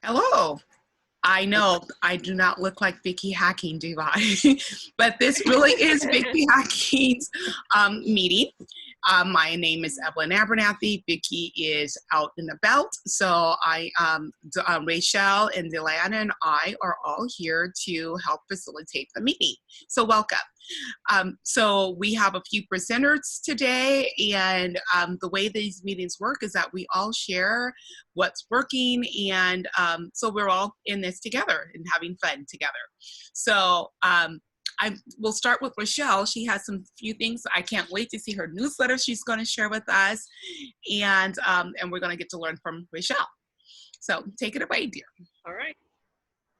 Hello. I know I do not look like Vickie Hacking, do I? But this really is Vickie Hacking's meeting. My name is Evelyn Abernathy. Vickie is out and about. So Rachel and Delanna and I are all here to help facilitate the meeting. So welcome. So we have a few presenters today, and the way these meetings work is that we all share what's working, and so we're all in this together and having fun together. So we'll start with Rochelle. She has some few things. I can't wait to see her newsletter she's going to share with us, and we're going to get to learn from Rochelle. So take it away, dear. All right.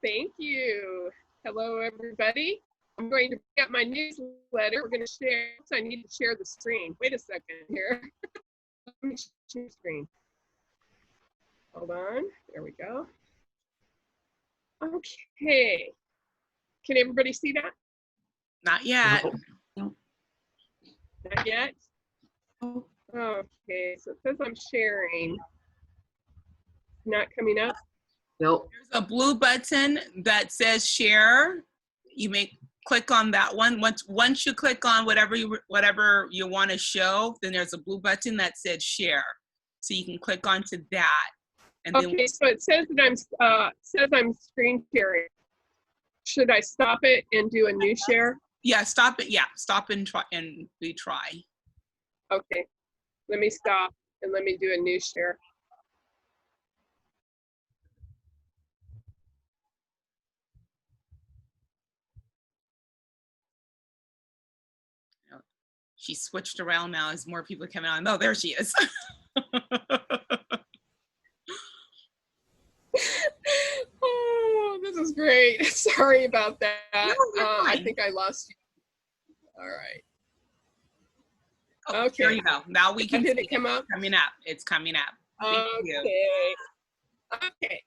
Thank you. Hello, everybody. I'm going to bring up my newsletter. We're going to share. So I need to share the screen. Wait a second here. Let me share the screen. Hold on. There we go. Okay. Can everybody see that? Not yet. No. Not yet? Okay, so it says I'm sharing. Not coming up? Nope. There's a blue button that says share. You may click on that one. Once you click on whatever you want to show, then there's a blue button that says share. So you can click onto that. And okay, then, so it says that I'm screen sharing. Should I stop it and do a new share? yeah, stop it. Yeah, stop and try and retry. Okay, let me stop and let me do a new share. She switched around now as more people are coming on. Oh, there she is. Oh, this is great. Sorry about that. No, I think I lost you. All right. Oh, Okay. there you go. Now we can Did see it come up? Coming up. It's coming up. Thank you. Okay.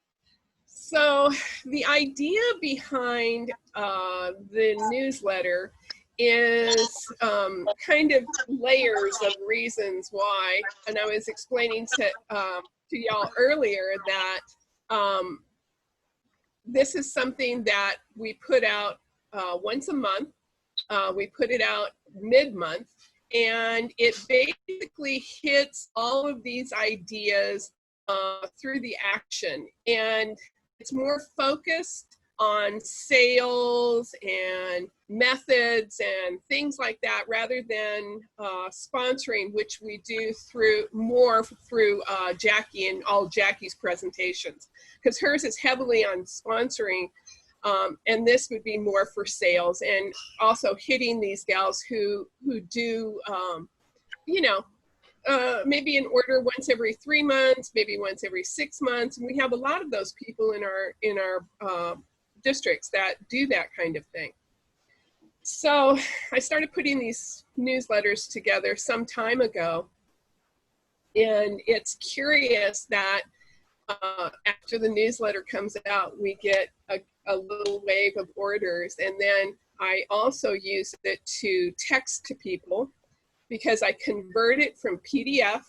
So the idea behind the newsletter is kind of layers of reasons why, and I was explaining to y'all earlier that this is something that we put out once a month. We put it out mid-month, and it basically hits all of these ideas through the action, and it's more focused on sales and methods and things like that, rather than sponsoring, which we do through Jackie and all Jackie's presentations, because hers is heavily on sponsoring, and this would be more for sales and also hitting these gals who do maybe an order once every 3 months, maybe once every 6 months, and we have a lot of those people in our districts that do that kind of thing. So I started putting these newsletters together some time ago, and it's curious that after the newsletter comes out, we get a little wave of orders, and then I also use it to text to people, because I convert it from PDF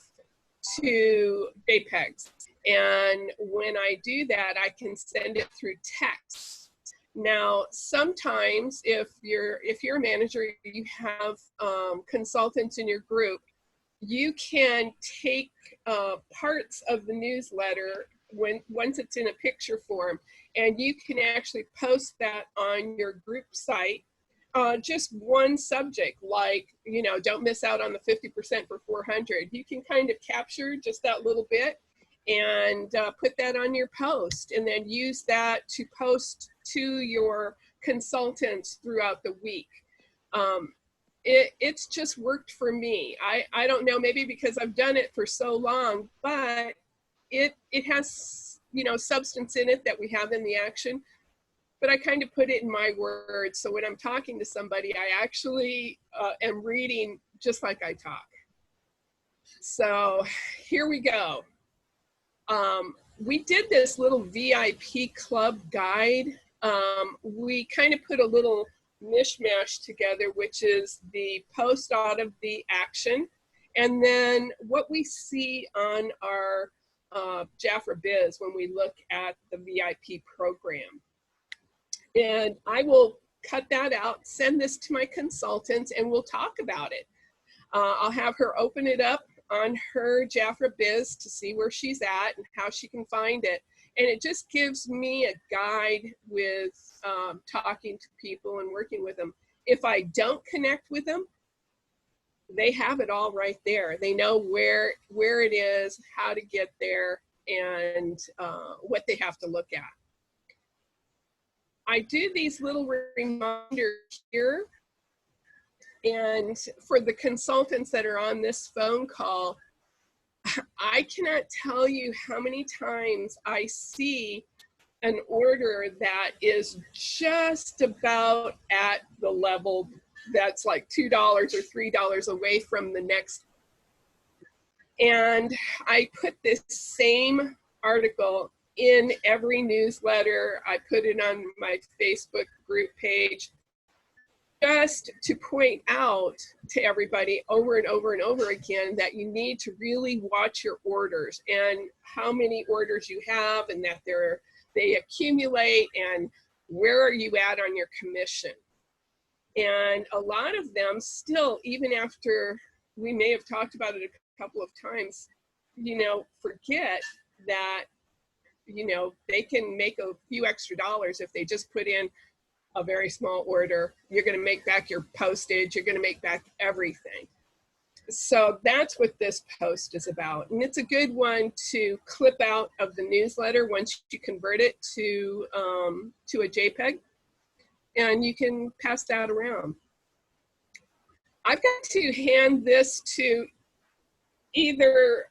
to JPEGs. And when I do that, I can send it through text. Now, sometimes if you're a manager, you have consultants in your group, you can take parts of the newsletter once it's in a picture form, and you can actually post that on your group site. Just one subject, like, don't miss out on the 50% for 400. You can kind of capture just that little bit and put that on your post, and then use that to post to your consultants throughout the week. It's just worked for me. I don't know, maybe because I've done it for so long, but it has, substance in it that we have in the action. But I kind of put it in my words. So when I'm talking to somebody, I actually am reading just like I talk. So here we go. We did this little VIP club guide. We kind of put a little mishmash together, which is the post out of the action, and then what we see on our Jafra Biz when we look at the VIP program. And I will cut that out, send this to my consultants, and we'll talk about it. I'll have her open it up on her Jafra Biz to see where she's at and how she can find it. And it just gives me a guide with talking to people and working with them. If I don't connect with them, they have it all right there. They know where it is, how to get there, and what they have to look at. I do these little reminders here. And for the consultants that are on this phone call, I cannot tell you how many times I see an order that is just about at the level that's like $2 or $3 away from the next. And I put this same article in every newsletter. I put it on my Facebook group page just to point out to everybody over and over and over again that you need to really watch your orders and how many orders you have, and that they accumulate, and where are you at on your commission. And a lot of them still, even after we may have talked about it a couple of times, forget that, they can make a few extra dollars if they just put in a very small order. You're going to make back your postage. You're going to make back everything. So that's what this post is about. And it's a good one to clip out of the newsletter once you convert it to a JPEG, and you can pass that around. I've got to hand this to either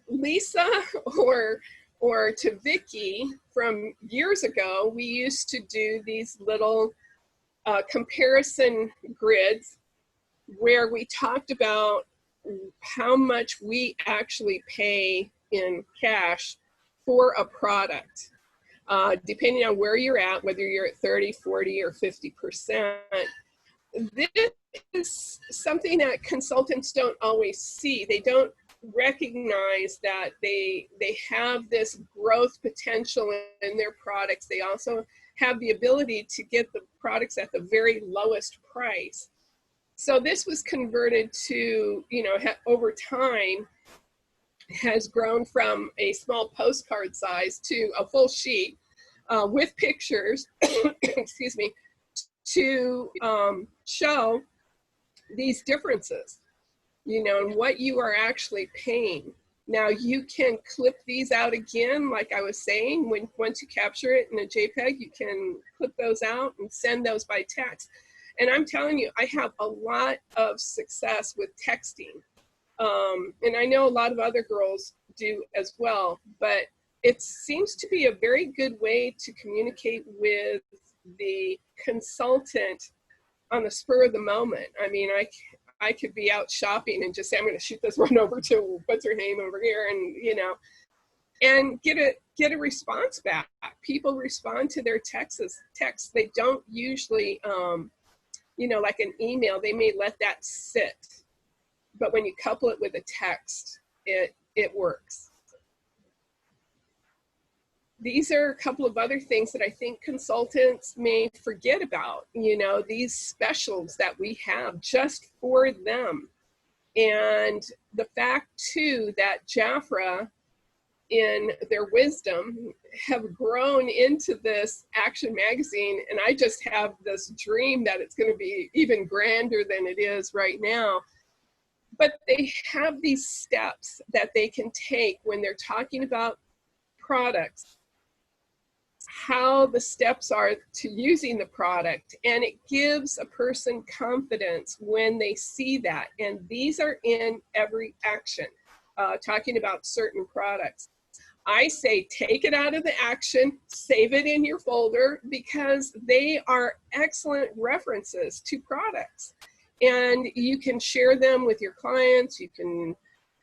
Lisa or to Vickie. From years ago, we used to do these little comparison grids where we talked about how much we actually pay in cash for a product, depending on where you're at, whether you're at 30, 40, or 50%. This is something that consultants don't always see. They don't recognize that they have this growth potential in their products. They also have the ability to get the products at the very lowest price. So this was converted to, over time, has grown from a small postcard size to a full sheet with pictures, excuse me, to show these differences, and what you are actually paying. Now you can clip these out again, like I was saying, once you capture it in a JPEG, you can clip those out and send those by text. And I'm telling you, I have a lot of success with texting. And I know a lot of other girls do as well, but it seems to be a very good way to communicate with the consultant on the spur of the moment. I mean, I could be out shopping and just say, I'm going to shoot this one over to what's her name over here, and and get a response back. People respond to their texts. They don't usually, like an email, they may let that sit. But when you couple it with a text, it works. These are a couple of other things that I think consultants may forget about, these specials that we have just for them. And the fact too that Jafra, in their wisdom, have grown into this action magazine, and I just have this dream that it's going to be even grander than it is right now. But they have these steps that they can take when they're talking about products, how the steps are to using the product, and it gives a person confidence when they see that. And these are in every action, talking about certain products. I say take it out of the action, save it in your folder, because they are excellent references to products. And you can share them with your clients. You can,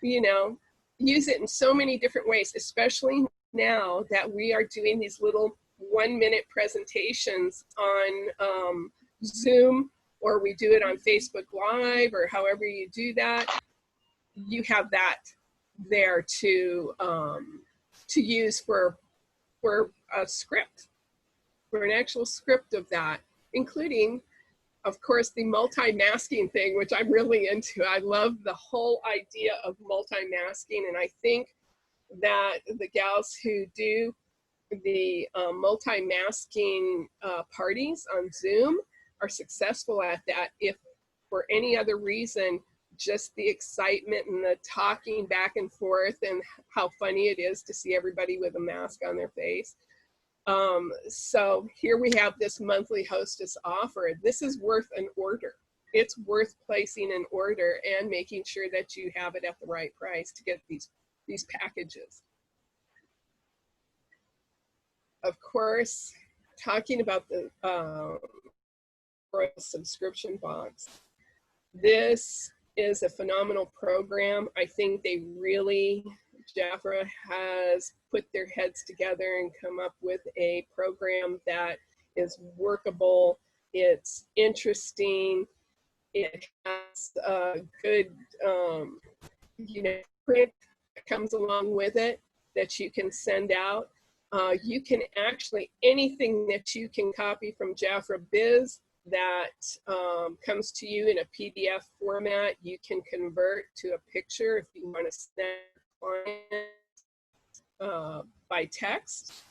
use it in so many different ways, especially now that we are doing these little 1-minute presentations on Zoom, or we do it on Facebook Live, or however you do that. You have that there to use for a script, for an actual script of that, including, of course, the multi-masking thing, which I'm really into. I love the whole idea of multi-masking, and I think that the gals who do the multi-masking parties on Zoom are successful at that. If for any other reason, just the excitement and the talking back and forth and how funny it is to see everybody with a mask on their face. So here we have this monthly hostess offer. This is worth an order. It's worth placing an order and making sure that you have it at the right price to get these packages. Of course, talking about the subscription box, this is a phenomenal program. I think they really, Jafra has put their heads together and come up with a program that is workable, it's interesting, it has a good, print that comes along with it that you can send out. You can actually, anything that you can copy from Jafra Biz that comes to you in a PDF format, you can convert to a picture if you want to send client by text.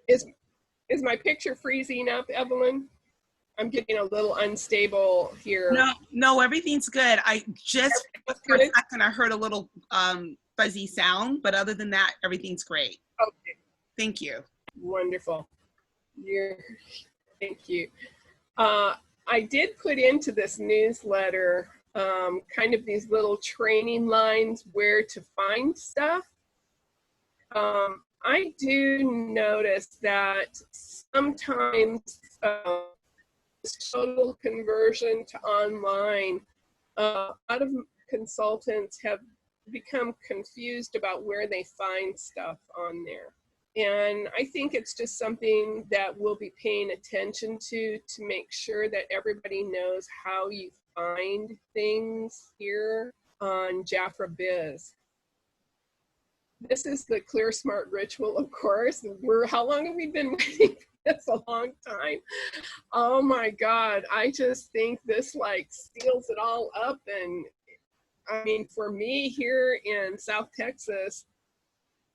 Is my picture freezing up, Evelyn? I'm getting a little unstable here. No, everything's good. I just, for a second, I heard a little fuzzy sound, but other than that, everything's great. Okay. Thank you. Wonderful. Thank you. I did put into this newsletter kind of these little training lines where to find stuff. I do notice that sometimes total conversion to online, a lot of consultants have become confused about where they find stuff on there. And I think it's just something that we'll be paying attention to make sure that everybody knows how you find things here on Jafra Biz. This is the Clear Smart Ritual, of course. How long have we been waiting for this? A long time. Oh my God, I just think this like seals it all up. And I mean, for me here in South Texas,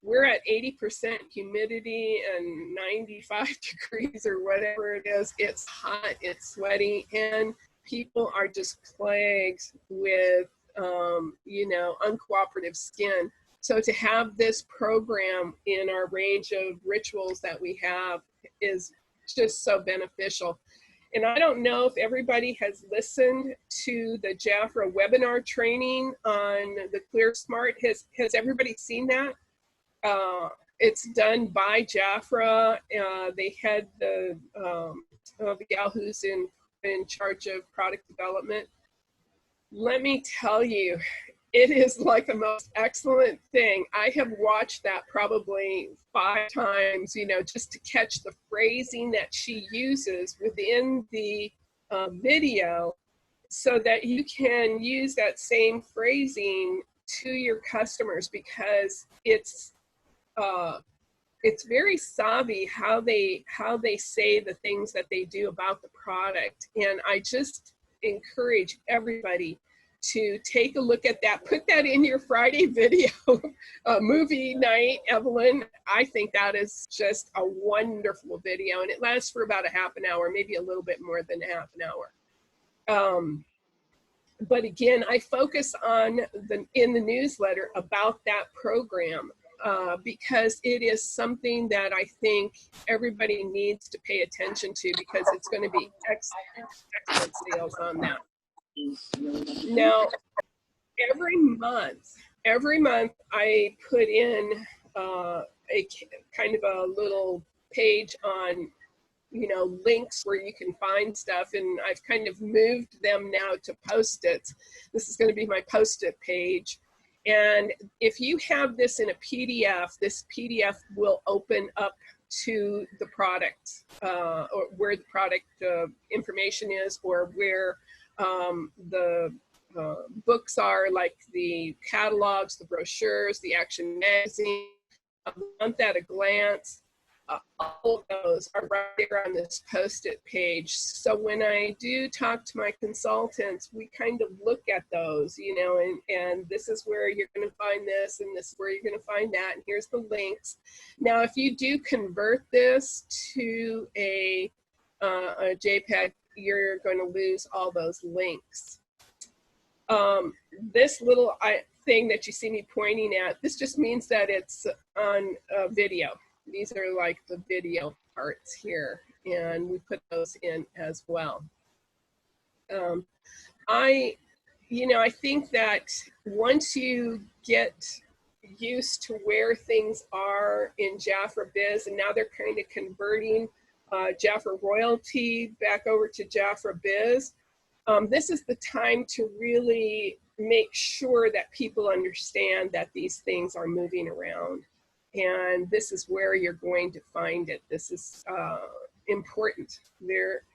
we're at 80% humidity and 95 degrees or whatever it is. It's hot, it's sweaty, and people are just plagued with, uncooperative skin. So to have this program in our range of rituals that we have is just so beneficial. And I don't know if everybody has listened to the Jafra webinar training on the Clear Smart. Has everybody seen that? It's done by Jafra. They had the gal who's in charge of product development. Let me tell you, it is like the most excellent thing. I have watched that probably 5 times, just to catch the phrasing that she uses within the video so that you can use that same phrasing to your customers, because it's very savvy how they say the things that they do about the product. And I just encourage everybody to take a look at that. Put that in your Friday video movie night, Evelyn. I think that is just a wonderful video, and it lasts for about a half an hour, maybe a little bit more than half an hour. But again, I focus on in the newsletter about that program because it is something that I think everybody needs to pay attention to, because it's going to be excellent sales on that. Now, every month I put in a kind of a little page on, links where you can find stuff, and I've kind of moved them now to Post-its. This is going to be my Post-it page. And if you have this in a PDF, this PDF will open up to the product, or where the product information is, or where the books are, like the catalogs, the brochures, the Action Magazine, A Month at a Glance. All of those are right there on this Post-it page. So when I do talk to my consultants, we kind of look at those, you know, and this is where you're going to find this, and this is where you're going to find that, and here's the links. Now, if you do convert this to a JPEG, you're going to lose all those links. This little thing that you see me pointing at, this just means that it's on video. These are like the video parts here, and we put those in as well. I think that once you get used to where things are in Jafra Biz, and now they're kind of converting Jafra Royalty back over to Jafra Biz, this is the time to really make sure that people understand that these things are moving around. And this is where you're going to find it. This is important.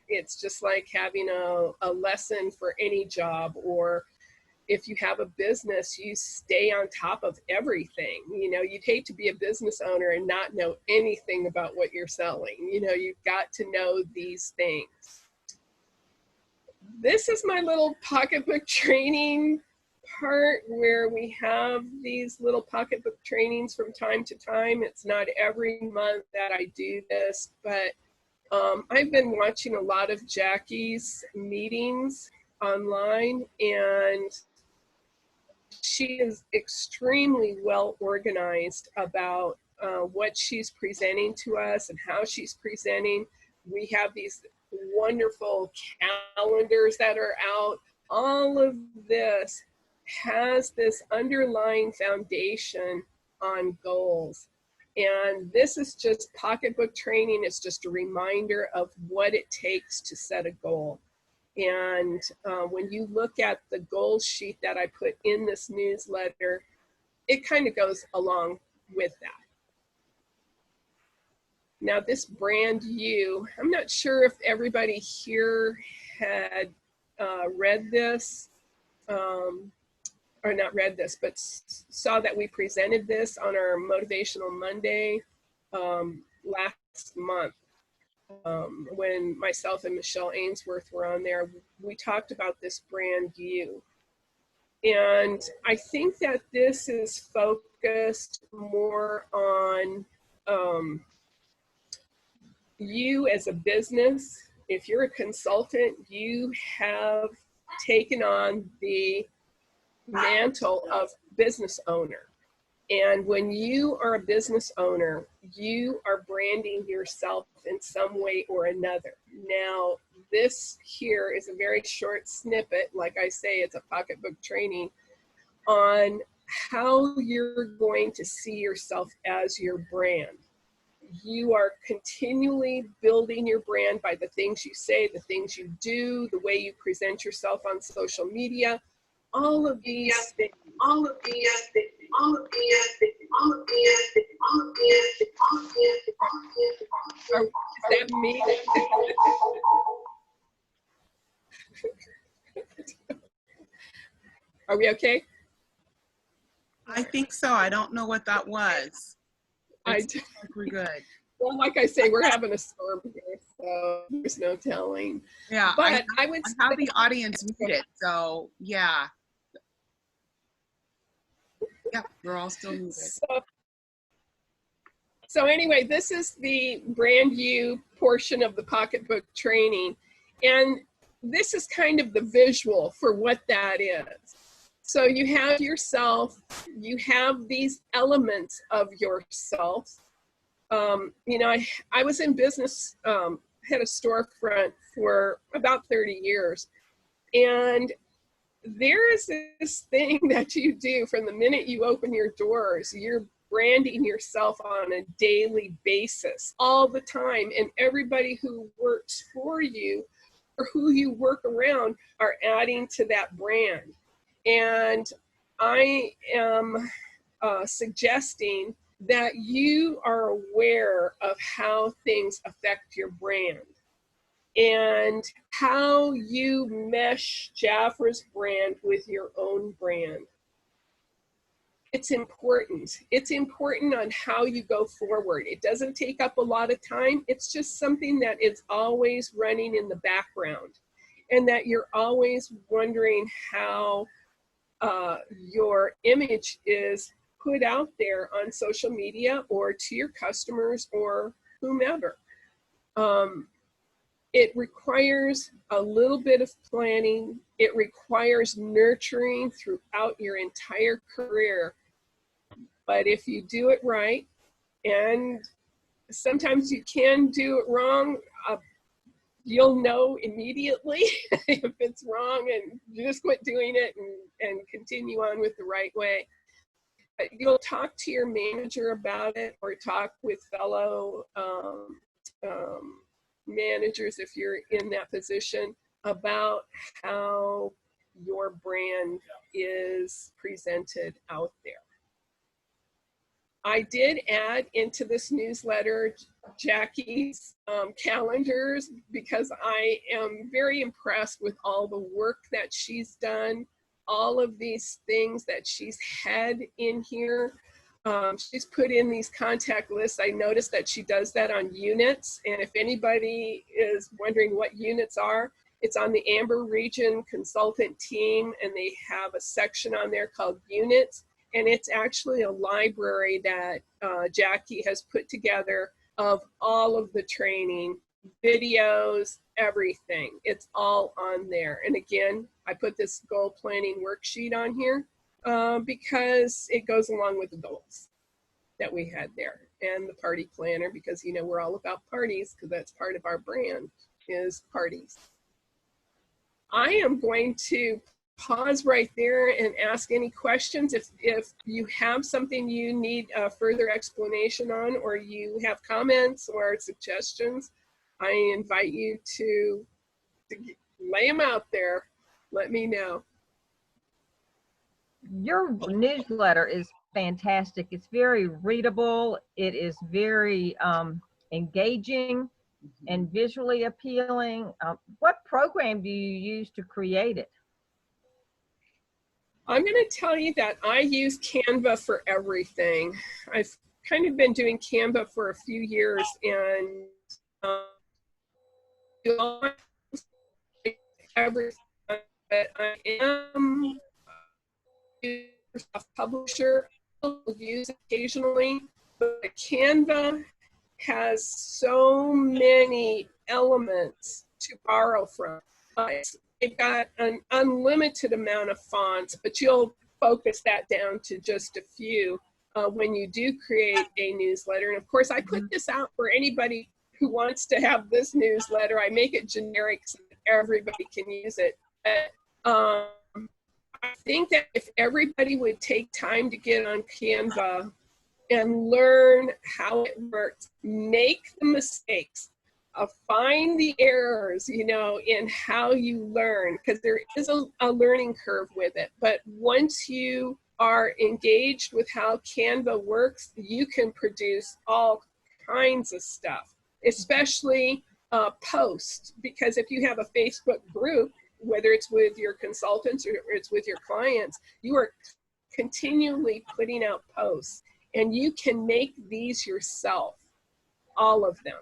It's just like having a lesson for any job, or if you have a business, you stay on top of everything. You know, you'd hate to be a business owner and not know anything about what you're selling. You know, you've got to know these things. This is my little pocketbook training part where we have these little pocketbook trainings from time to time. It's not every month that I do this, but I've been watching a lot of Jackie's meetings online, and she is extremely well organized about what she's presenting to us and how she's presenting. We have these wonderful calendars that are out. All of this has this underlying foundation on goals. And this is just pocketbook training. It's just a reminder of what it takes to set a goal. And when you look at the goal sheet that I put in this newsletter, it kind of goes along with that. Now this brand you, I'm not sure if everybody here had read this, or not read this, but saw that we presented this on our Motivational Monday last month. When myself and Michelle Ainsworth were on there, we talked about this brand you. And I think that this is focused more on you as a business. If you're a consultant, you have taken on the mantle of business owner. And when you are a business owner, you are branding yourself in some way or another. Now, this here is a very short snippet, like I say, it's a pocketbook training on how you're going to see yourself as your brand. You are continually building your brand by the things you say, the things you do, the way you present yourself on social media, all of these things. Is that me? Are we okay? I think so. I don't know what that was. I think we're good. Well, like I say, we're having a storm here, so there's no telling. Yeah, but I would have the audience muted, so yeah. Yeah, we're all still muted. So anyway, this is the brand you portion of the pocketbook training. And this is kind of the visual for what that is. So you have yourself, you have these elements of yourself. You know, I was in business, had a storefront for about 30 years. And there is this thing that you do from the minute you open your doors. You're branding yourself on a daily basis, all the time. And everybody who works for you or who you work around are adding to that brand. And I am suggesting that you are aware of how things affect your brand. and how you mesh Jafra's brand with your own brand. It's important. It's important on how you go forward. It doesn't take up a lot of time. It's just something that is always running in the background, and that you're always wondering how your image is put out there on social media or to your customers or whomever. It requires a little bit of planning. It requires nurturing throughout your entire career. But if you do it right, and sometimes you can do it wrong, you'll know immediately if it's wrong, and you just quit doing it and continue on with the right way. But you'll talk to your manager about it, or talk with fellow managers if you're in that position about how your brand is presented out there. I did add into this newsletter Jackie's calendars, because I am very impressed with all the work that she's done, all of these things that she's had in here. She's put in these contact lists. I noticed that she does that on units. And if anybody is wondering what units are, it's on the Amber Region Consultant Team, and they have a section on there called units. And it's actually a library that Jackie has put together of all of the training, videos, everything. It's all on there. And again, I put this goal planning worksheet on here because it goes along with the goals that we had there, and the party planner, because, you know, we're all about parties, because that's part of our brand is parties. I am going to pause right there and ask any questions. If you have something you need further explanation on, or you have comments or suggestions, I invite you to lay them out there. Let me know. Your newsletter is fantastic. It's very readable. It is very engaging and visually appealing. What program do you use to create it? I'm going to tell you that I use Canva for everything. I've kind of been doing Canva for a few years, and everything. But I am a publisher. I'll use occasionally, but Canva has so many elements to borrow from. They've got an unlimited amount of fonts, but you'll focus that down to just a few when you do create a newsletter. And of course, I put this out for anybody who wants to have this newsletter. I make it generic so that everybody can use it. But, I think that if everybody would take time to get on Canva and learn how it works, make the mistakes, find the errors, you know, in how you learn, because there is a learning curve with it. But once you are engaged with how Canva works, you can produce all kinds of stuff, especially posts, because if you have a Facebook group, whether it's with your consultants or it's with your clients, you are continually putting out posts, and you can make these yourself, all of them.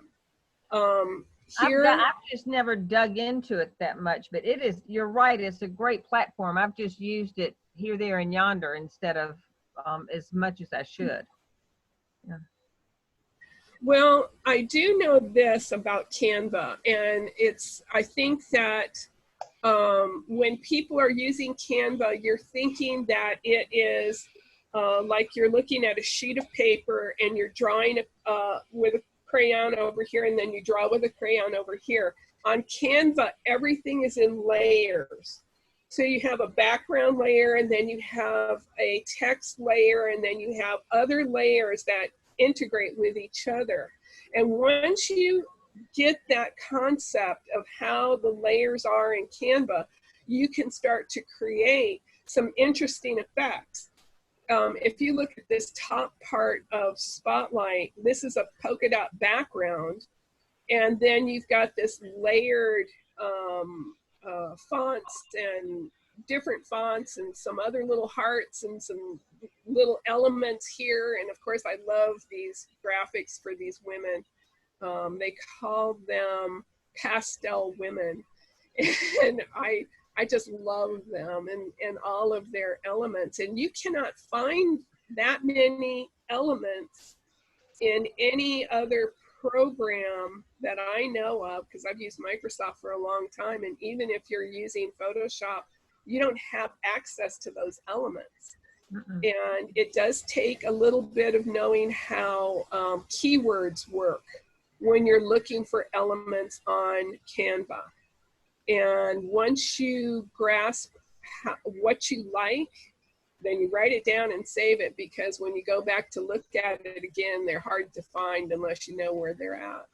I've just never dug into it that much, but it is, you're right, it's a great platform. I've just used it here, there, and yonder instead of as much as I should. Yeah. Well, I do know this about Canva, and I think that when people are using Canva, you're thinking that it is like you're looking at a sheet of paper and you're drawing with a crayon over here, and then you draw with a crayon over here. On Canva, everything is in layers. So you have a background layer, and then you have a text layer, and then you have other layers that integrate with each other. And once you get that concept of how the layers are in Canva, you can start to create some interesting effects. If you look at this top part of Spotlight, this is a polka dot background, And then you've got this layered fonts and different fonts and some other little hearts and some little elements here. And of course, I love these graphics for these women. They call them pastel women. And I just love them and all of their elements. And you cannot find that many elements in any other program that I know of, because I've used Microsoft for a long time. And even if you're using Photoshop, you don't have access to those elements. And it does take a little bit of knowing how keywords work when you're looking for elements on Canva. And once you grasp what you like, then you write it down and save it, because when you go back to look at it again, they're hard to find unless you know where they're at.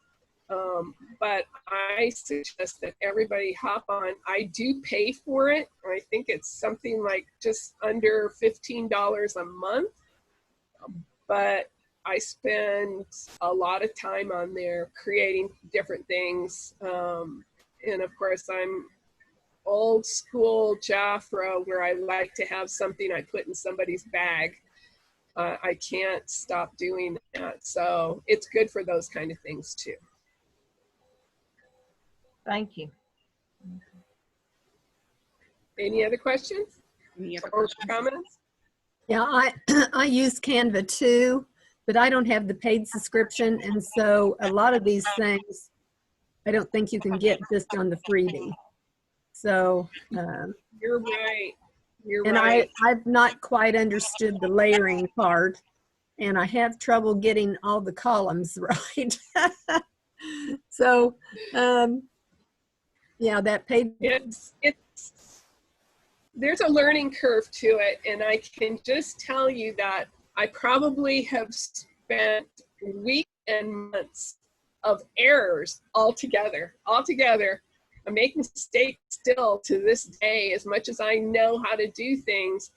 But I suggest that everybody hop on. I do pay for it. I think it's something like just under $15 a month, but I spend a lot of time on there creating different things. And of course, I'm old school Jafra, where I like to have something I put in somebody's bag. I can't stop doing that. So it's good for those kind of things too. Thank you. Any other questions? Any other Or questions? comments? Yeah, I use Canva too, but I don't have the paid subscription. And so a lot of these things, I don't think you can get just on the freebie. So, You're right. You're and right. I've not quite understood the layering part, and I have trouble getting all the columns right. So, yeah, that paid. There's a learning curve to it, and I can just tell you that I probably have spent weeks and months of errors altogether. I make mistakes still to this day. As much as I know how to do things,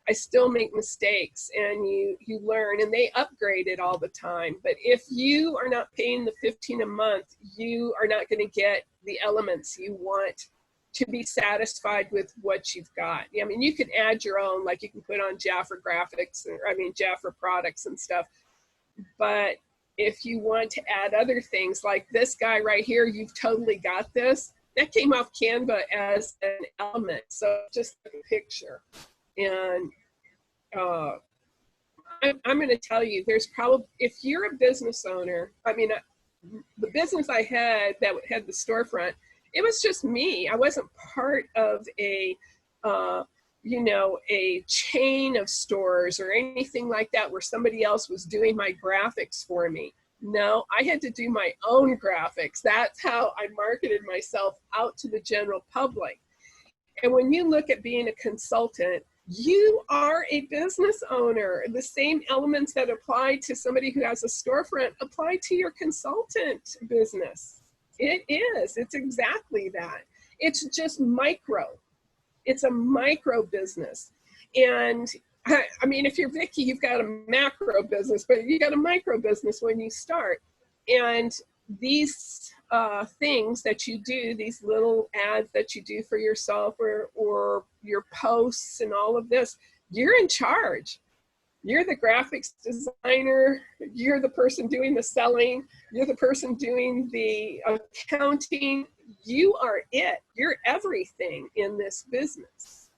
I still make mistakes, and you learn, and they upgrade it all the time. But if you are not paying the $15 a month, you are not going to get the elements you want to be satisfied with what you've got. I mean, you can add your own, like you can put on Jafra graphics, Jafra products and stuff. But if you want to add other things like this guy right here, you've totally got this. That came off Canva as an element, so just like a picture. And I'm going to tell you, there's probably, if you're a business owner, the business I had that had the storefront, it was just me. I wasn't part of a chain of stores or anything like that where somebody else was doing my graphics for me. No, I had to do my own graphics. That's how I marketed myself out to the general public. And when you look at being a consultant, you are a business owner. The same elements that apply to somebody who has a storefront apply to your consultant business. It is. It's exactly that. It's just micro. It's a micro business. And I mean, if you're Vickie, you've got a macro business, but you got a micro business when you start. And these things that you do, these little ads that you do for yourself or your posts and all of this, you're in charge. You're the graphics designer. You're the person doing the selling. You're the person doing the accounting. You are it. You're everything in this business.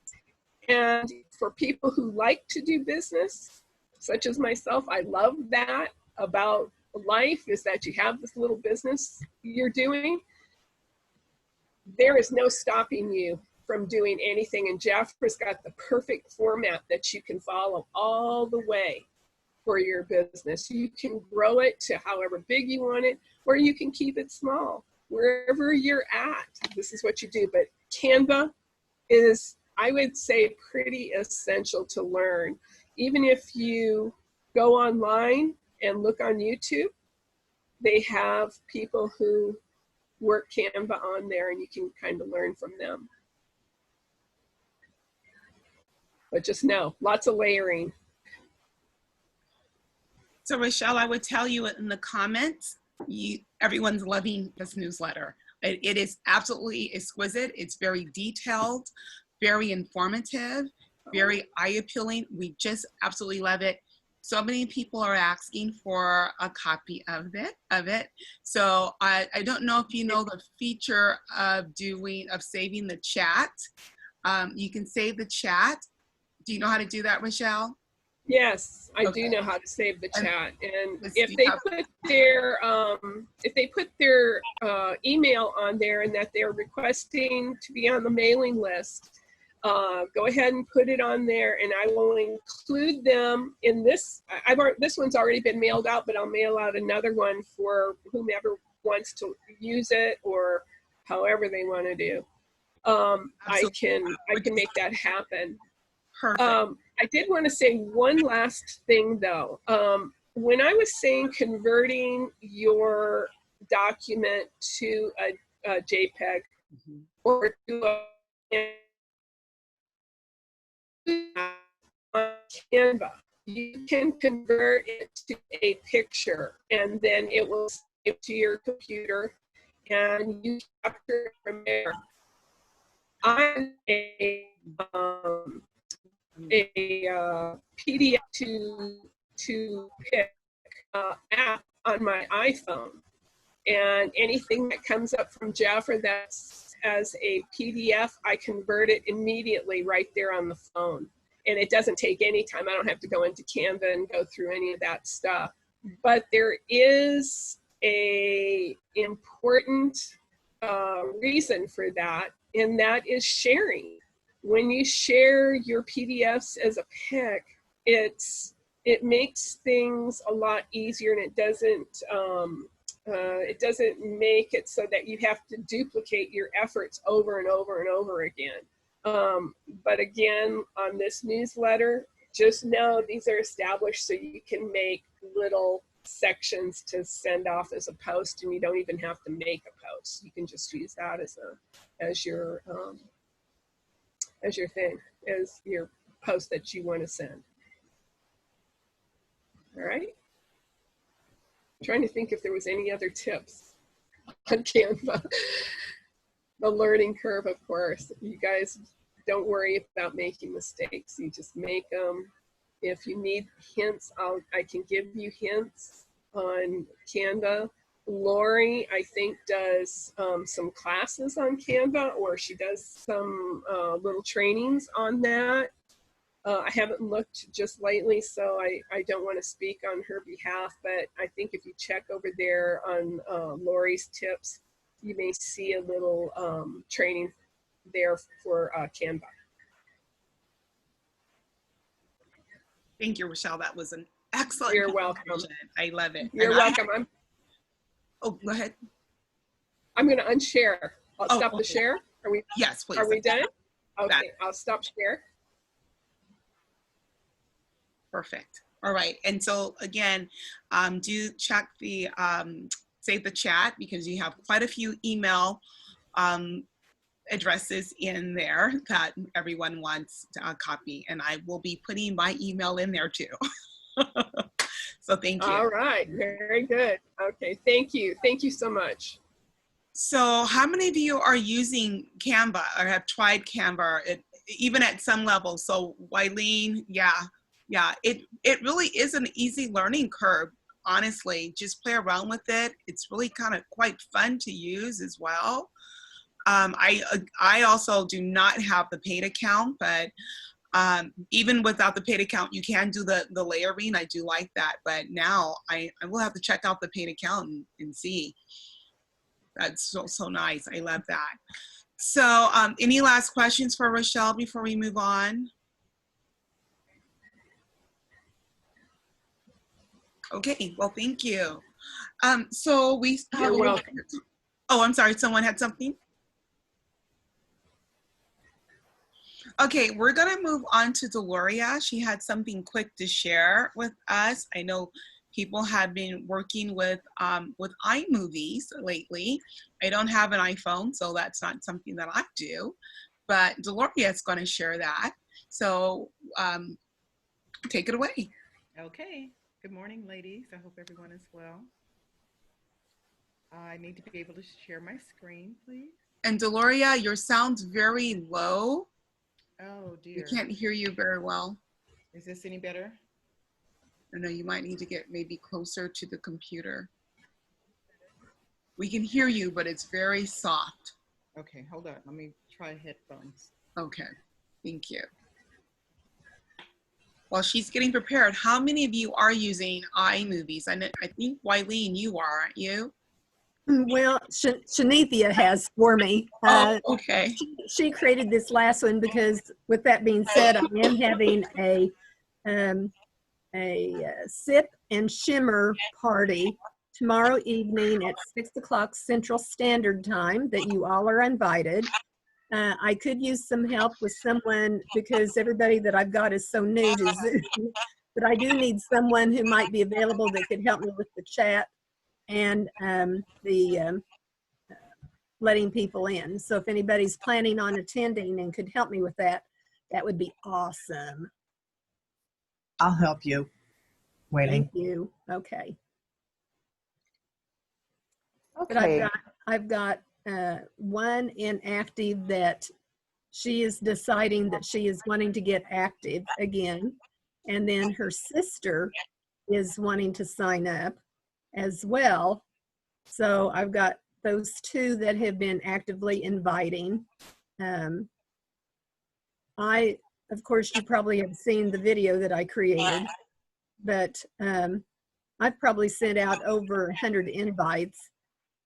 And for people who like to do business, such as myself, I love that about life, is that you have this little business you're doing. There is no stopping you from doing anything. And Jafra's got the perfect format that you can follow all the way for your business. You can grow it to however big you want it, or you can keep it small. Wherever you're at, this is what you do. But Canva is, I would say, pretty essential to learn. Even if you go online and look on YouTube, they have people who work Canva on there, and you can kind of learn from them. But just know, lots of layering. So Rochelle, I would tell you in the comments everyone's loving this newsletter. It is absolutely exquisite. It's very detailed, very informative, very eye-appealing. We just absolutely love it. So many people are asking for a copy of it. So I don't know if you know the feature of saving the chat. You can save the chat. Do you know how to do that, Rochelle? Yes, I Okay. do know how to save the chat. And Let's if see they how- put their email on there and that they're requesting to be on the mailing list, go ahead and put it on there, and I will include them in this. This one's already been mailed out, but I'll mail out another one for whomever wants to use it or however they want to do. I can make that happen. Perfect. I did want to say one last thing though. When I was saying converting your document to a JPEG or to on Canva, you can convert it to a picture and then it will save to your computer and you capture it from there. I'm a PDF to pick app on my iPhone, and anything that comes up from Jeff or that's as a PDF, I convert it immediately right there on the phone, and it doesn't take any time. I don't have to go into Canva and go through any of that stuff. But there is a important reason for that, and that is sharing. When you share your PDFs as a pic, it makes things a lot easier, and it doesn't make it so that you have to duplicate your efforts over and over and over again. But again, on this newsletter, just know these are established so you can make little sections to send off as a post, and you don't even have to make a post. You can just use that as your thing, as your post that you want to send. All right. I'm trying to think if there was any other tips on Canva. The learning curve, of course. You guys don't worry about making mistakes. You just make them. If you need hints, I can give you hints on Canva. Lori, I think, does some classes on Canva, or she does some little trainings on that. I haven't looked just lately, so I don't want to speak on her behalf, but I think if you check over there on Lori's tips, you may see a little training there for Canva. Thank you, Rochelle. That was an excellent. You're welcome. I love it. You're welcome. Oh, go ahead. I'm going to unshare. I'll stop the share. Are we? Yes, please. Are we done? Okay, I'll stop share. Perfect. All right. And so again, do check the save the chat, because you have quite a few email addresses in there that everyone wants to copy, and I will be putting my email in there too. So thank you. All right, very good. Okay, thank you. Thank you so much. So how many of you are using Canva or have tried Canva, even at some level? So Wileen, yeah, it really is an easy learning curve, honestly. Just play around with it. It's really kind of quite fun to use as well. I also do not have the paid account, but even without the paid account, you can do the layering. I do like that, but now I will have to check out the paid account and see. That's so nice. I love that. So any last questions for Rochelle before we move on? Okay, well, thank you. So we have You're welcome. Oh, I'm sorry, someone had something? Okay, we're gonna move on to Deloria. She had something quick to share with us. I know people have been working with iMovies lately. I don't have an iPhone, so that's not something that I do, but Deloria is gonna share that. So take it away. Okay. Good morning, ladies. I hope everyone is well. I need to be able to share my screen, please. And Deloria, your sound's very low. Oh We dear. can't hear you very well. Is this any better? No, you might need to get maybe closer to the computer. We can hear you, but it's very soft. Okay, hold on. Let me try headphones. Okay, thank you. While she's getting prepared, how many of you are using iMovies? I think, Wileen, you are, aren't you? Well, Shanithia has for me. Okay. She created this last one because, with that being said, I am having a sip and shimmer party tomorrow evening at 6 o'clock Central Standard Time that you all are invited. I could use some help with someone because everybody that I've got is so new to Zoom, but I do need someone who might be available that could help me with the chat and letting people in. So if anybody's planning on attending and could help me with that, that would be awesome. I'll help you. Waiting. Thank you. Okay. But Okay. I've got one inactive that she is deciding that she is wanting to get active again. And then her sister is wanting to sign up as well. So I've got those two that have been actively inviting. Of course, you probably have seen the video that I created, but I've probably sent out over 100 invites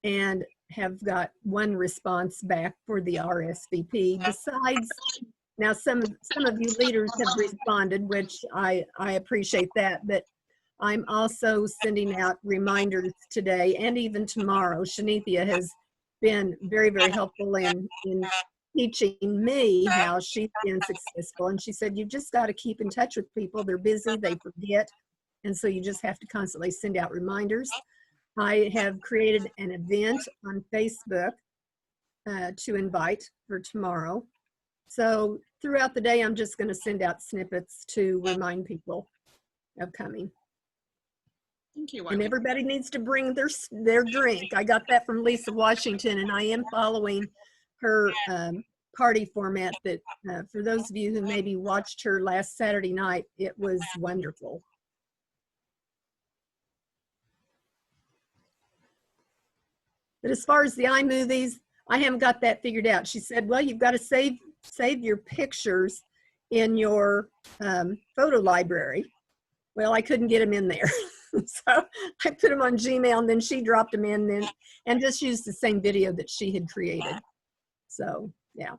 and have got one response back for the RSVP. Besides, now some of you leaders have responded, which I appreciate that, but I'm also sending out reminders today and even tomorrow. Shanithia has been very, very helpful in teaching me how she's been successful. And she said, you just got to keep in touch with people. They're busy, they forget. And so you just have to constantly send out reminders. I have created an event on Facebook to invite for tomorrow. So throughout the day, I'm just going to send out snippets to remind people of coming. Thank you, And Wileen. everybody needs to bring their drink. I got that from Lisa Washington, and I am following her party format that for those of you who maybe watched her last Saturday night, it was wonderful. But as far as the iMovies, I haven't got that figured out. She said, well, you've got to save your pictures in your photo library. Well, I couldn't get them in there. So I put them on Gmail, and then she dropped them in and just used the same video that she had created. So, yeah.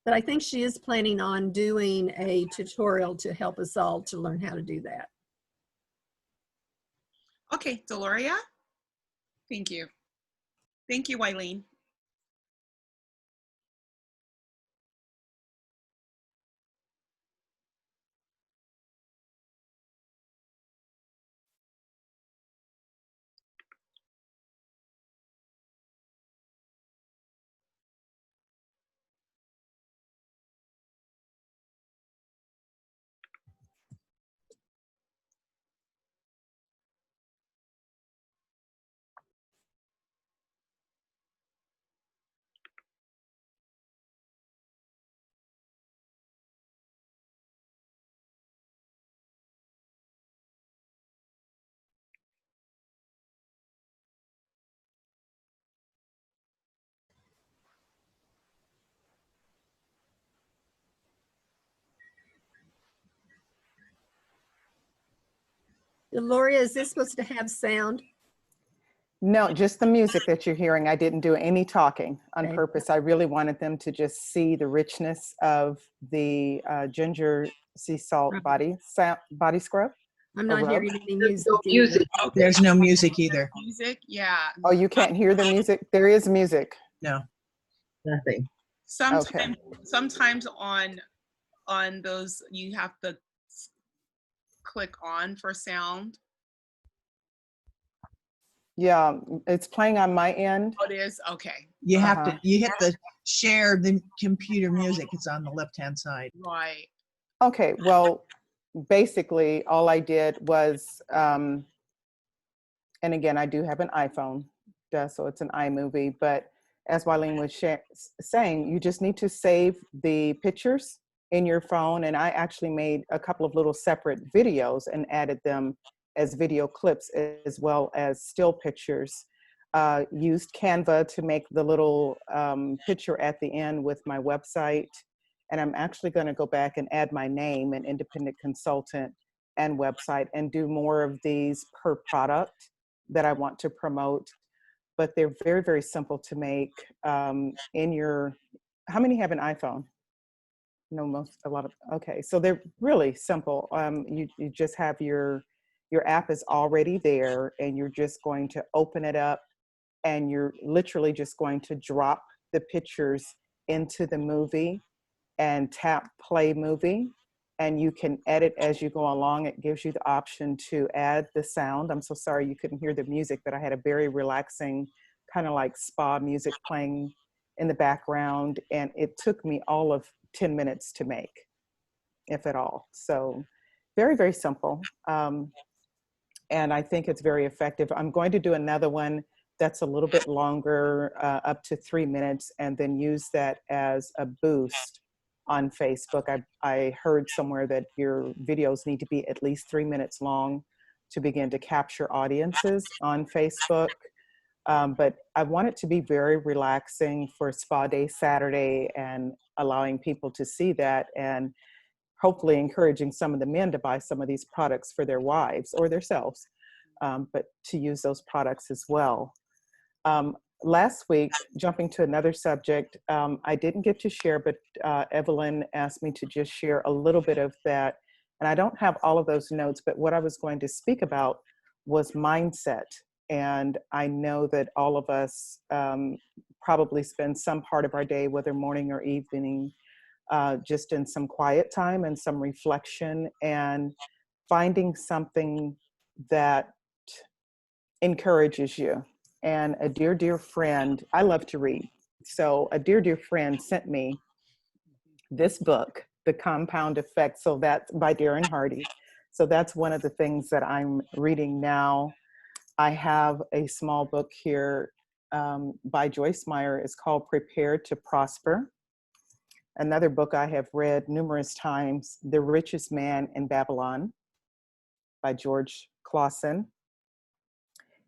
But I think she is planning on doing a tutorial to help us all to learn how to do that. Okay, Deloria. Thank you. Thank you, Wileen. Deloria, is this supposed to have sound? No, just the music that you're hearing. I didn't do any talking on Okay. purpose. I really wanted them to just see the richness of the ginger sea salt body scrub. I'm A not rub? hearing any music. Either. There's no music either. Music, yeah. Oh, you can't hear the music? There is music. No, nothing. Sometimes on those you have to click on for sound. Yeah, it's playing on my end. Oh, it is? Okay. You have to, you hit the share the computer music. It's on the left-hand side. Right. Okay, well, basically all I did was and again, I do have an iPhone, so it's an iMovie, but as Wileen was saying, you just need to save the pictures in your phone. And I actually made a couple of little separate videos and added them as video clips as well as still pictures. Used Canva to make the little picture at the end with my website. And I'm actually going to go back and add my name, an independent consultant, and website, and do more of these per product that I want to promote. But they're very, very simple to make. In your, how many have an iPhone? No, a lot of, okay. So they're really simple. You just have your app is already there, and you're just going to open it up, and you're literally just going to drop the pictures into the movie and tap play movie, and you can edit as you go along. It gives you the option to add the sound. I'm so sorry you couldn't hear the music, but I had a very relaxing kind of like spa music playing in the background, and it took me all of 10 minutes to make, if at all. So very, very simple. And I think it's very effective. I'm going to do another one that's a little bit longer, up to 3 minutes, and then use that as a boost on Facebook. I heard somewhere that your videos need to be at least 3 minutes long to begin to capture audiences on Facebook. But I want it to be very relaxing for Spa Day Saturday, and allowing people to see that, and hopefully encouraging some of the men to buy some of these products for their wives or themselves, but to use those products as well. Last week, jumping to another subject, I didn't get to share, but Evelyn asked me to just share a little bit of that. And I don't have all of those notes, but what I was going to speak about was mindset. And I know that all of us probably spend some part of our day, whether morning or evening, just in some quiet time and some reflection, and finding something that encourages you. And a dear, dear friend, I love to read. So a dear, dear friend sent me this book, The Compound Effect. So that's by Darren Hardy. So that's one of the things that I'm reading now. I have a small book here by Joyce Meyer. It's called Prepare to Prosper. Another book I have read numerous times, The Richest Man in Babylon by George Clausen.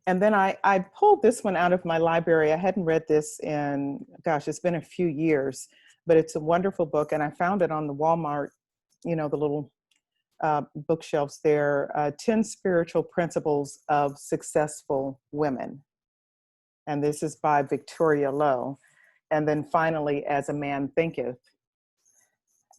And then I pulled this one out of my library. I hadn't read this in, gosh, it's been a few years, but it's a wonderful book. And I found it on the Walmart, the little bookshelves there, 10 Spiritual Principles of Successful Women. And this is by Victoria Lowe. And then finally, As a Man Thinketh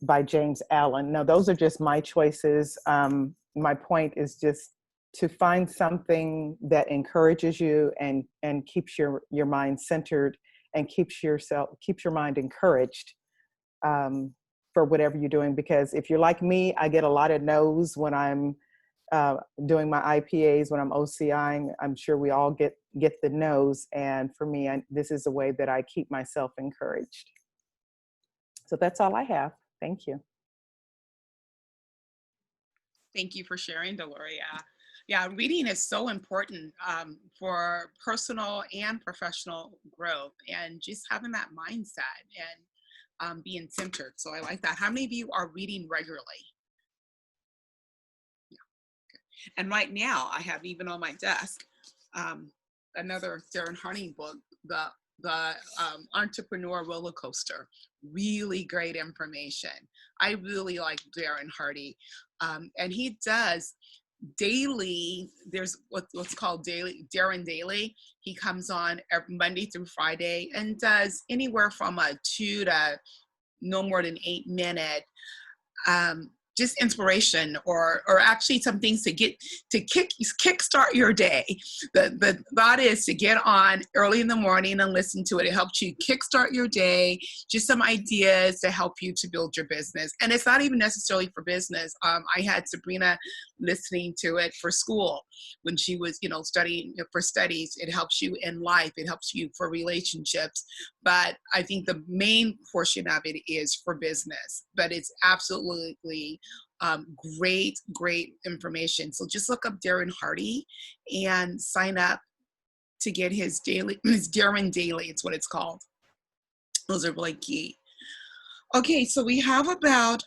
by James Allen. Now, those are just my choices. My point is just to find something that encourages you and keeps your mind centered, and keeps your mind encouraged for whatever you're doing. Because if you're like me, I get a lot of no's when I'm doing my IPAs, when I'm OCIing. I'm sure we all get the no's. And for me, this is a way that I keep myself encouraged. So that's all I have. Thank you. Thank you for sharing, Deloria. Yeah, reading is so important for personal and professional growth, and just having that mindset and being centered. So I like that. How many of you are reading regularly? Yeah. Okay. And right now, I have even on my desk another Darren Hardy book, the Entrepreneur Roller Coaster. Really great information. I really like Darren Hardy, and he does daily. There's what's called Darren Daily. He comes on every Monday through Friday and does anywhere from a 2 to no more than 8 minute just inspiration, or actually some things to kickstart your day. The thought is to get on early in the morning and listen to it. It helps you kickstart your day, just some ideas to help you to build your business. And it's not even necessarily for business. I had Sabrina listening to it for school when she was, studying for studies. It helps you in life. It helps you for relationships. But I think the main portion of it is for business. But it's absolutely Great information. So just look up Darren Hardy and sign up to get his Darren Daily. It's what it's called. Those are really key. Okay, so we have about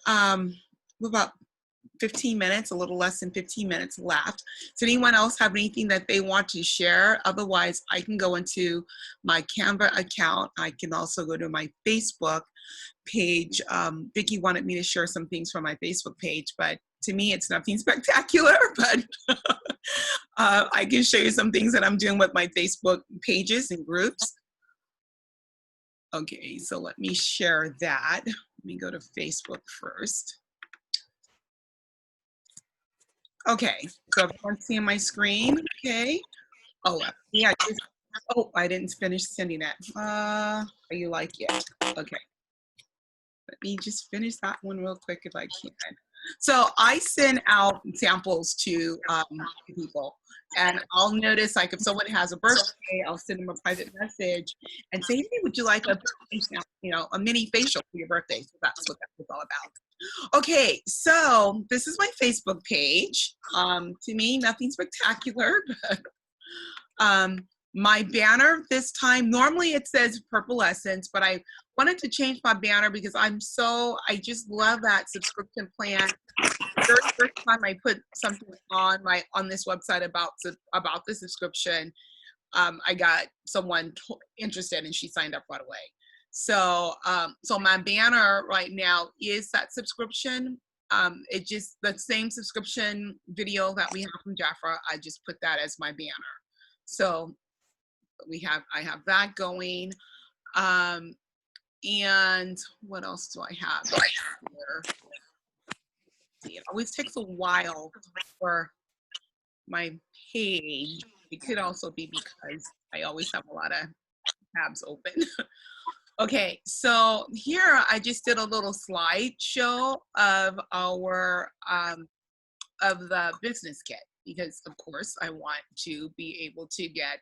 15 minutes, a little less than 15 minutes left. Does anyone else have anything that they want to share? Otherwise, I can go into my Canva account. I can also go to my Facebook page. Vickie wanted me to share some things from my Facebook page, but to me, it's nothing spectacular, but I can show you some things that I'm doing with my Facebook pages and groups. Okay, so let me share that. Let me go to Facebook first. Okay, so everyone's seeing my screen, okay? Oh, yeah, I didn't finish sending it. Are you like it? Okay. Let me just finish that one real quick if I can. So I send out samples to people, and I'll notice, like, if someone has a birthday, I'll send them a private message and say, hey, would you like a mini facial for your birthday? So that's what that was all about. Okay, so this is my Facebook page. To me, nothing spectacular, but my banner this time, normally it says Purple Essence, but I wanted to change my banner because I just love that subscription plan. The very first time I put something on this website about the subscription, I got someone interested and she signed up right away. So so my banner right now is that subscription. It just the same subscription video that we have from Jafra. I just put that as my banner. So I have that going. And what else do I have here? It always takes a while for my page. It could also be because I always have a lot of tabs open. Okay, so here I just did a little slideshow of our of the business kit because of course I want to be able to get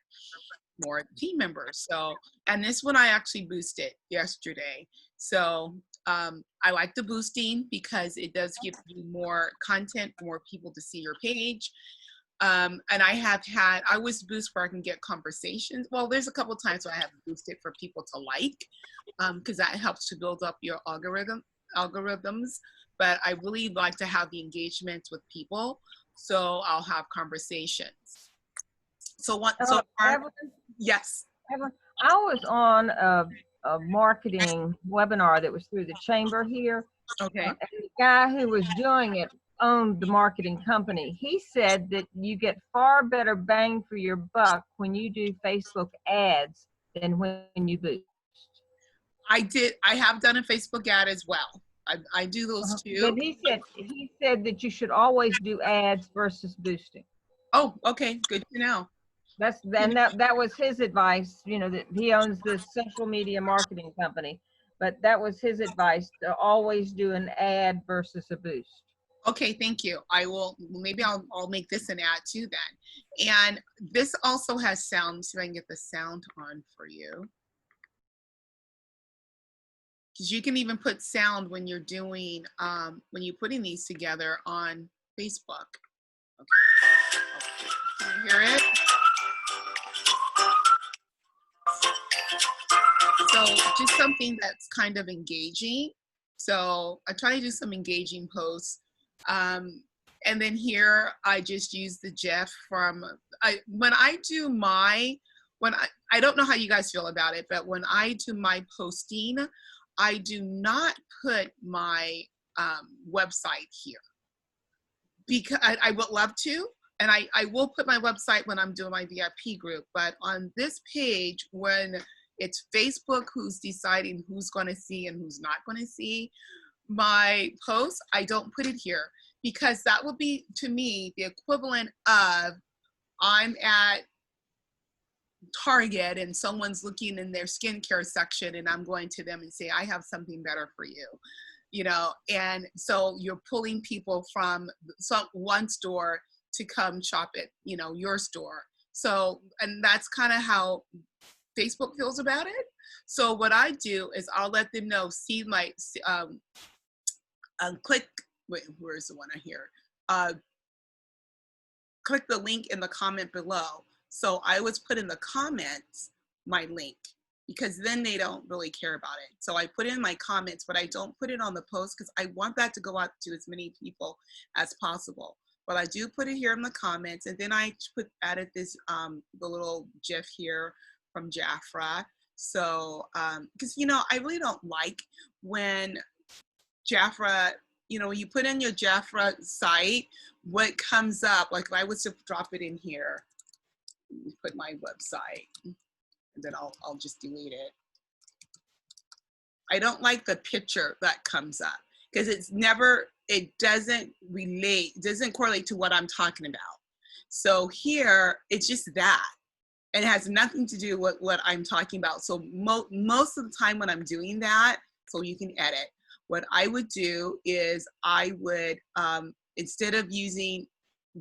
more team members. So, and this one I actually boosted yesterday. So I like the boosting because it does give you more content, more people to see your page. And I always boost where I can get conversations. Well, there's a couple of times where I have boosted for people to like, because that helps to build up your algorithms. But I really like to have the engagements with people. So I'll have conversations. So what, so far, Evelyn, yes. Evelyn, I was on a marketing webinar that was through the chamber here. Okay. And the guy who was doing it owned the marketing company. He said that you get far better bang for your buck when you do Facebook ads than when you boost. I have done a Facebook ad as well. I do those too. But he said that you should always do ads versus boosting. Oh, okay, good to know. That was his advice, that he owns this social media marketing company, but that was his advice, to always do an ad versus a boost. Okay, thank you. Maybe I'll make this an ad too then. And this also has sound, so I can get the sound on for you. Because you can even put sound when you're doing, when you're putting these together on Facebook. Okay. Can you hear it? So just something that's kind of engaging. So I try to do some engaging posts. And then here I just use the GIF from, when I do my, I don't know how you guys feel about it, but when I do my posting, I do not put my website here. Because I would love to, and I will put my website when I'm doing my VIP group, but on this page, when it's Facebook who's deciding who's going to see and who's not going to see my posts, I don't put it here because that would be, to me, the equivalent of I'm at Target and someone's looking in their skincare section and I'm going to them and say, I have something better for you. And so you're pulling people from one store to come shop at, your store. So, and that's kind of how Facebook feels about it. So what I do is I'll let them know, see my, click wait, where's the one I hear? Click the link in the comment below. So I always put in the comments my link, because then they don't really care about it. So I put in my comments, but I don't put it on the post because I want that to go out to as many people as possible. But I do put it here in the comments, and then I added this the little GIF here from Jafra. So because I really don't like when Jafra, when you put in your Jafra site, what comes up, like if I was to drop it in here, put my website, and then I'll just delete it. I don't like the picture that comes up because it doesn't correlate to what I'm talking about. So here, it's just that. And it has nothing to do with what I'm talking about. So most of the time when I'm doing that, so you can edit, what I would do is I would, instead of using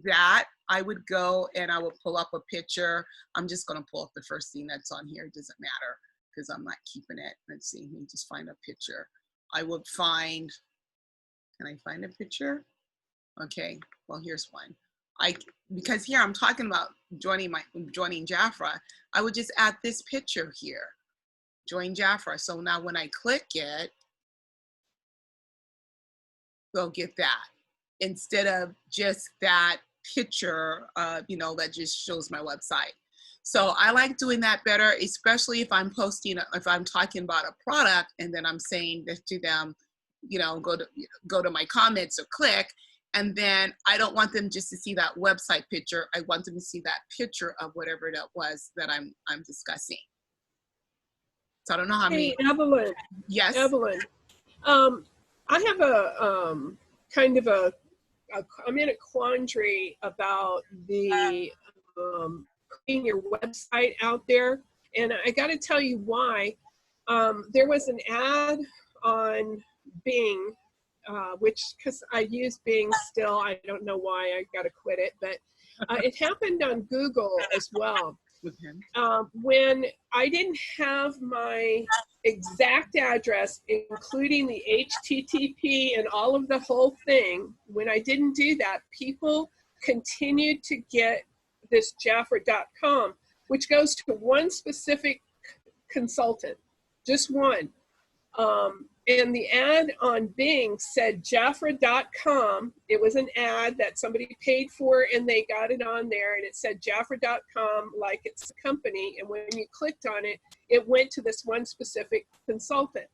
that, I would go and I would pull up a picture. I'm just going to pull up the first thing that's on here. It doesn't matter because I'm not keeping it. Let's see, let me just find a picture. I would find, can I find a picture? Okay, well, here's one. Because here I'm talking about joining Jafra, I would just add this picture here, join Jafra. So now when I click it, we'll get that instead of just that picture, that just shows my website. So I like doing that better, especially if I'm talking about a product and then I'm saying this to them, go to my comments or click. And then I don't want them just to see that website picture. I want them to see that picture of whatever that was that I'm discussing. So I don't know how many. Hey, Evelyn. Yes. Evelyn. I have a kind of I'm in a quandary about the putting your website out there, and I got to tell you why. There was an ad on Bing, because I use Bing still. I don't know why. I got to quit it, but it happened on Google as well. With him. When I didn't have my exact address, including the HTTP and all of the whole thing, when I didn't do that, people continued to get this Jafra.com, which goes to one specific consultant, just one. And the ad on Bing said Jafra.com. It was an ad that somebody paid for and they got it on there, and it said Jafra.com like it's a company. And when you clicked on it, it went to this one specific consultant.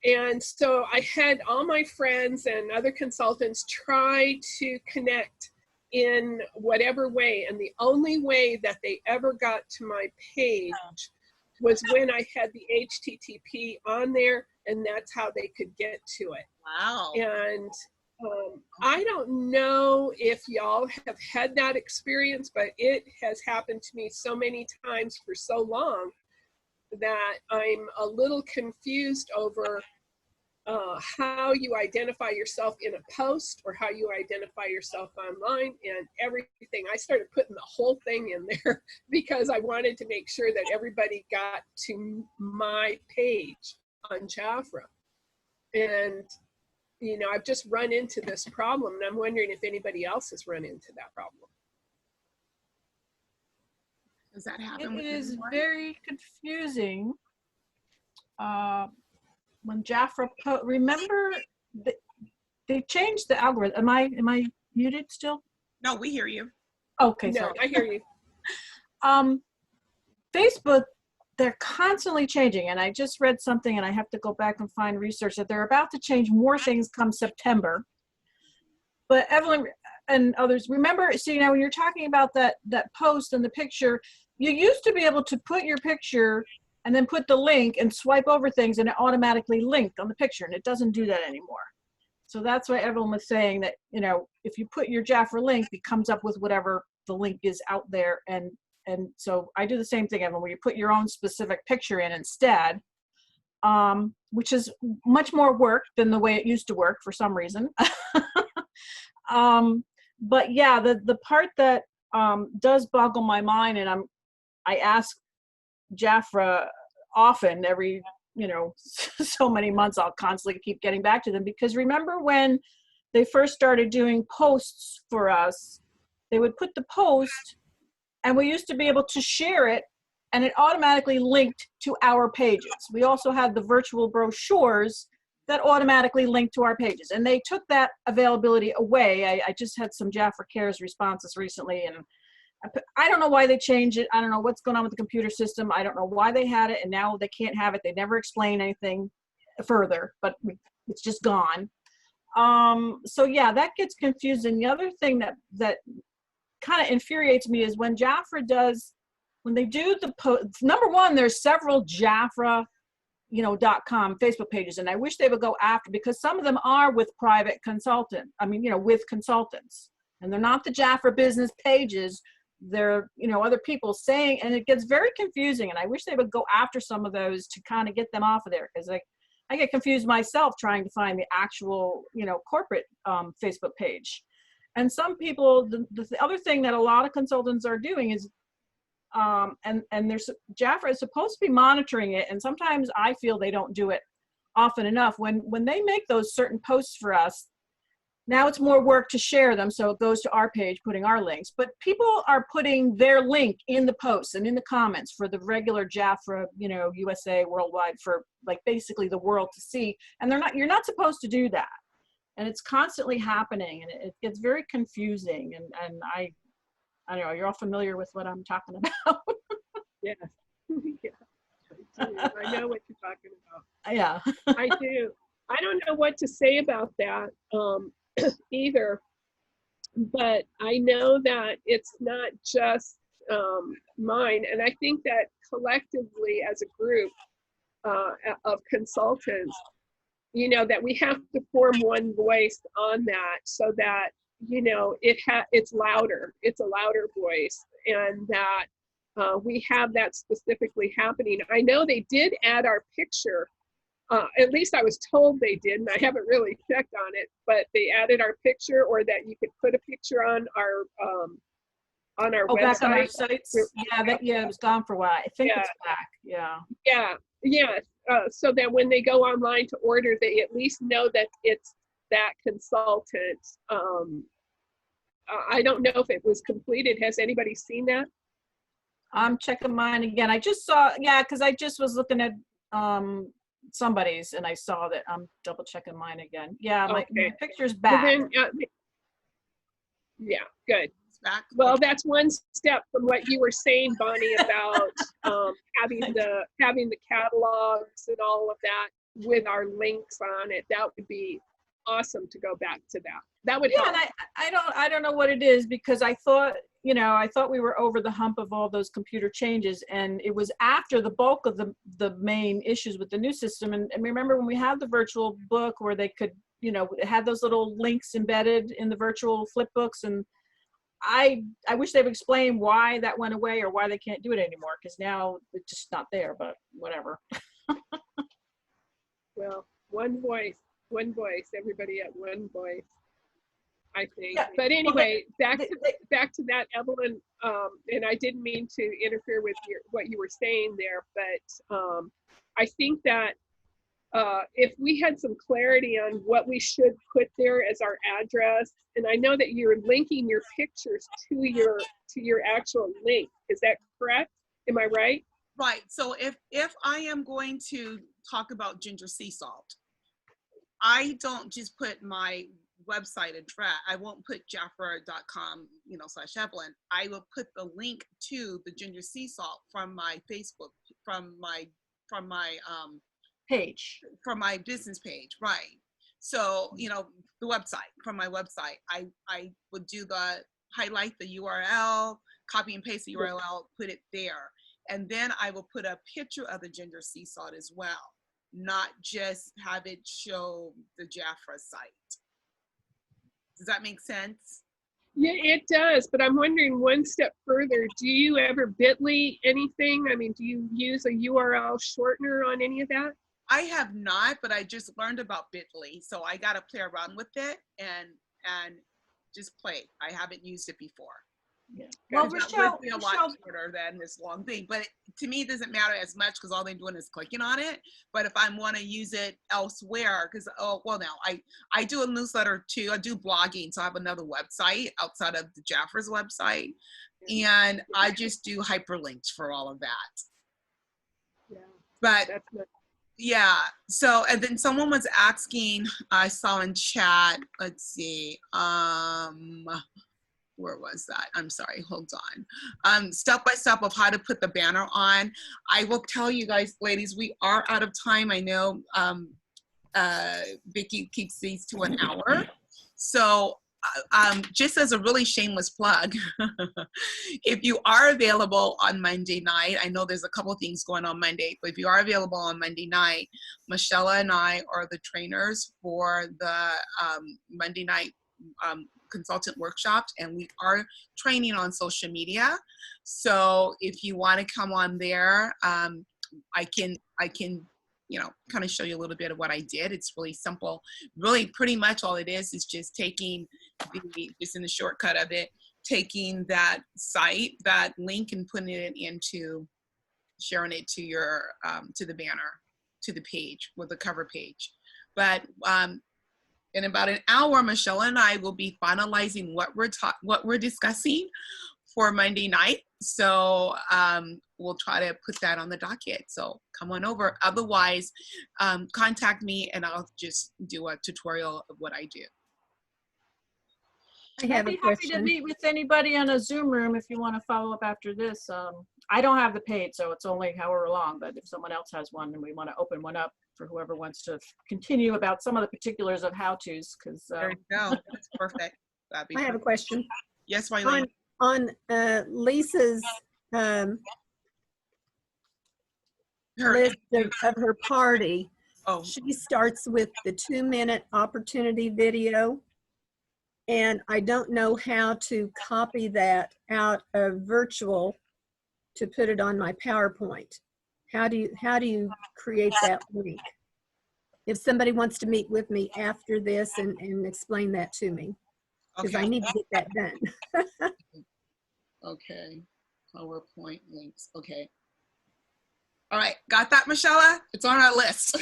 And so I had all my friends and other consultants try to connect in whatever way. And the only way that they ever got to my page was when I had the HTTP on there, and that's how they could get to it. Wow. And I don't know if y'all have had that experience, but it has happened to me so many times for so long that I'm a little confused over how you identify yourself in a post or how you identify yourself online and everything. I started putting the whole thing in there because I wanted to make sure that everybody got to my page on Jafra. And, I've just run into this problem, and I'm wondering if anybody else has run into that problem. Does that happen? It is very confusing. When Jafra, remember they changed the algorithm. Am I muted still? No, we hear you. Okay, No, sorry. I hear you. Facebook, they're constantly changing, and I just read something, and I have to go back and find research that they're about to change more things come September. But Evelyn and others, remember, when you're talking about that post and the picture, you used to be able to put your picture and then put the link and swipe over things and it automatically linked on the picture, and it doesn't do that anymore. So that's why everyone was saying that, if you put your Jafra link, it comes up with whatever the link is out there. And so I do the same thing, Evelyn, where you put your own specific picture in instead, which is much more work than the way it used to work for some reason. But yeah, the part that does boggle my mind, and I ask Jafra often, every so many months, I'll constantly keep getting back to them, because remember when they first started doing posts for us, they would put the post, and we used to be able to share it, and it automatically linked to our pages. We also had the virtual brochures that automatically linked to our pages, and they took that availability away. I just had some Jafra Cares responses recently, and I don't know why they changed it. I don't know what's going on with the computer system. I don't know why they had it, and now they can't have it. They never explain anything further, but it's just gone. So yeah, that gets confusing. The other thing that kind of infuriates me is when Jafra does, when they do the post, number one, there's several Jafra, .com Facebook pages, and I wish they would go after, because some of them are with private consultant. I mean, with consultants, and they're not the Jafra business pages. They're, other people saying, and it gets very confusing, and I wish they would go after some of those to kind of get them off of there, because I get confused myself trying to find the actual, corporate Facebook page. And some people, the other thing that a lot of consultants are doing is, and there's, Jafra is supposed to be monitoring it, and sometimes I feel they don't do it often enough. When they make those certain posts for us, now it's more work to share them, so it goes to our page, putting our links. But people are putting their link in the posts and in the comments for the regular Jafra, USA, worldwide, for like basically the world to see. And you're not supposed to do that. And it's constantly happening, and it gets very confusing. And I don't know, you're all familiar with what I'm talking about. Yes. Yeah, I know what you're talking about. Yeah. I do. I don't know what to say about that either, but I know that it's not just mine. And I think that collectively as a group of consultants, that we have to form one voice on that, so that, it's louder. It's a louder voice, and that we have that specifically happening. I know they did add our picture. At least I was told they did, and I haven't really checked on it, but they added our picture, or that you could put a picture on our website. Back on our sites? Yeah, it was gone for a while. I think it's back, yeah. Yeah. So that when they go online to order, they at least know that it's that consultant. I don't know if it was completed. Has anybody seen that? I'm checking mine again. I just saw, because I just was looking at somebody's, and I saw that. I'm double checking mine again. Yeah, my picture's back. Well, then, yeah, good. Back. Well, that's one step from what you were saying, Bonnie, about having the catalogs and all of that with our links on it. That would be awesome to go back to that. That would help. And I don't know what it is, because I thought we were over the hump of all those computer changes, and it was after the bulk of the main issues with the new system. And remember when we had the virtual book where they could, it had those little links embedded in the virtual flip books, and I wish they would explain why that went away, or why they can't do it anymore, because now it's just not there, but whatever. Well, one voice, everybody at one voice, I think. Yeah, but anyway, back to that, Evelyn, and I didn't mean to interfere with what you were saying there, but I think that if we had some clarity on what we should put there as our address, and I know that you're linking your pictures to your actual link. Is that correct? Am I right? Right. So if I am going to talk about ginger sea salt, I don't just put my website address. I won't put jafra.com, /Evelyn. I will put the link to the ginger sea salt from my Facebook, from my page, from my business page, right? So the website, from my website, I would do highlight the URL, copy and paste the URL, put it there, and then I will put a picture of the ginger sea salt as well, not just have it show the Jafra site. Does that make sense? Yeah, it does, but I'm wondering one step further. Do you ever bit.ly anything? I mean, do you use a URL shortener on any of that? I have not, but I just learned about bit.ly, so I got to play around with it and just play. I haven't used it before. Yeah. Well, Because that Rochelle, would be a lot shorter than this long thing. But to me, it doesn't matter as much because all they're doing is clicking on it. But if I want to use it elsewhere, because now I do a newsletter too. I do blogging, so I have another website outside of the Jaffers website, and I just do hyperlinks for all of that. Yeah, But that's not, yeah, so and then someone was asking, I saw in chat. Let's see. Where was that? I'm sorry, hold on. Step by step of how to put the banner on. I will tell you guys, ladies, we are out of time. I know Vickie keeps these to an hour. So just as a really shameless plug, if you are available on Monday night, I know there's a couple things going on Monday, but if you are available on Monday night, Michelle and I are the trainers for the Monday night consultant workshops, and we are training on social media. So if you want to come on there, I can kind of show you a little bit of what I did. It's really simple. Really, pretty much all it is just taking just in the shortcut of it, taking that site, that link, and putting it into, sharing it to your to the banner, to the page, with the cover page. But in about an hour, Michelle and I will be finalizing what we're discussing for Monday night. So we'll try to put that on the docket. So come on over. Otherwise, contact me and I'll just do a tutorial of what I do. I have I'd a be happy to question. meet with anybody on a Zoom room if you want to follow up after this. I don't have the paid, so it's only however long, but if someone else has one and we want to open one up for whoever wants to continue about some of the particulars of how-tos, because There you go. That's perfect. That'd be I have a perfect. question. Yes, Wileen. On Lisa's list of her party, Oh, she starts with the 2-minute opportunity video. And I don't know how to copy that out of virtual to put it on my PowerPoint. How do you create that link? If somebody wants to meet with me after this and explain that to me, because I okay. need to get that done. Okay. PowerPoint links. Okay. All right. Got that, Michelle? It's on our list.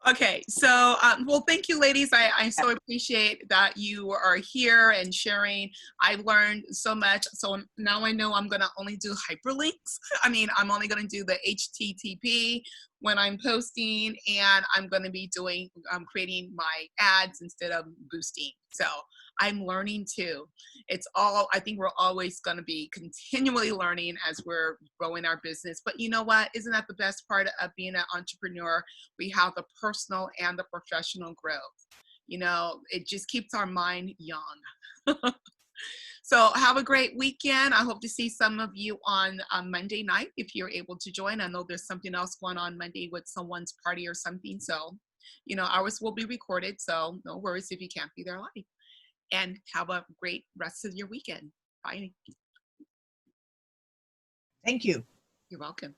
Okay, so well, thank you, ladies. I so appreciate that you are here and sharing. I learned so much. So now I know I'm gonna only do hyperlinks. I mean, I'm only gonna do the HTTP when I'm posting, and I'm gonna be doing creating my ads instead of boosting. So I'm learning too. It's all, I think we're always going to be continually learning as we're growing our business. But you know what? Isn't that the best part of being an entrepreneur? We have the personal and the professional growth. You know, it just keeps our mind young. So have a great weekend. I hope to see some of you on Monday night if you're able to join. I know there's something else going on Monday with someone's party or something. So, you know, ours will be recorded. So no worries if you can't be there live. And have a great rest of your weekend. Bye. Thank you. You're welcome.